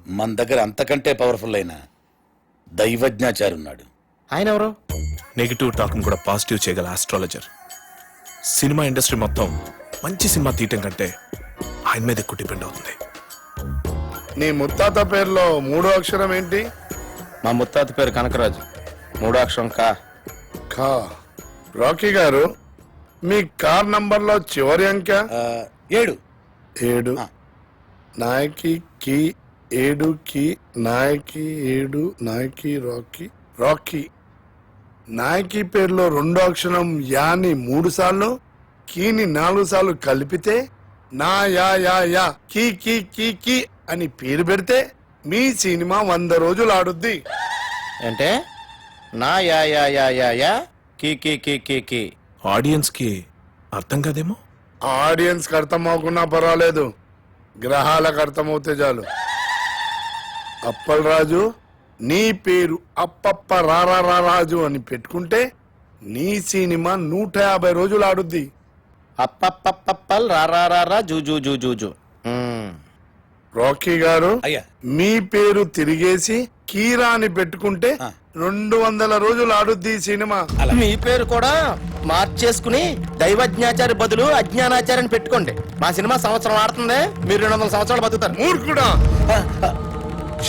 మన దగ్గర అంతకంటే పవర్ఫుల్ అయిన దైవజ్ఞాచారి ఉన్నాడు. ఆయన ఎవరు? నెగిటివ్ టాక్ను కూడా పాజిటివ్ చేయగల ఆస్ట్రాలజర్. సినిమా ఇండస్ట్రీ మొత్తం మంచి సినిమా తీయటం కంటే ఆయన మీద ఎక్కువ డిపెండ్ అవుతుంది. నీ ముత్తాత పేరులో మూడో అక్షరం ఏంటి? మా ముత్తాత పేరు కనకరాజు. మూడో అక్షరం కా. ఖా. రాకీ గారు, మీ కార్ నంబర్లో చివరి అంక? 7. 7. నాయకి కి 7 కి నాయకి 7 నాయకి రాకీ రాకీ. నాయకి పేరులో రెండో అక్షరం యాని 3 సార్లు, కీని 4 సార్లు కలిపితే నా యా యా యా కీ కీ కీ కీ అని పేరు పెడితే మీ సినిమా 100 రోజులు ఆడుద్ది. అంటే నా యా యా యా యా యా కీ కీ కీ కీ కీ. ఆడియన్స్ కి అర్థం కాదేమో. ఆడియన్స్ కి అర్థం అవ్వకున్నా పర్వాలేదు, గ్రహాలకు అర్థమవుతే చాలు. అప్పల్ రాజు, నీ పేరు అప్పప్ప రారా రాజు అని పెట్టుకుంటే నీ సినిమా 150 రోజులు ఆడుద్ది. అప్పప్పప్పల్ రారా zoo zoo zoo zoo zoo. Rocky గారు, అయ్యా. మీ పేరు తిరిగేసి కీరా అని పెట్టుకుంటే 200 రోజులు ఆడుద్ది ఈ సినిమా. మీ పేరు కూడా మార్చేసుకుని దైవజ్ఞాచారి బదులు అజ్ఞానాచారి అని పెట్టుకోండి. మా సినిమా సంవత్సరం ఆడుతుంది, మీరు 200 సంవత్సరాలు బతుకుతారు. మూర్ఖుడా,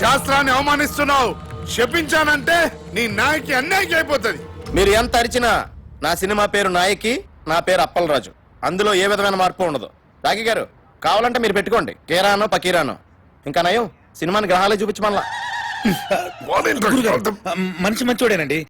శాస్త్రాన్ని అవమానిస్తున్నావు. శపించానంటే నీ నాయకి అన్యాయం అయిపోతుంది. మీరు ఎంత అరిచినా నా సినిమా పేరు నాయకి, నా పేరు అప్పలరాజు. అందులో ఏ విధమైన మార్పు ఉండదు. రాకీ గారు, కావాలంటే మీరు పెట్టుకోండి కేరానో పకీరానో. ఇంకా నయం, సినిమాని గ్రహాలే చూపించమల్లా. మనిషి మంచోడేనండి,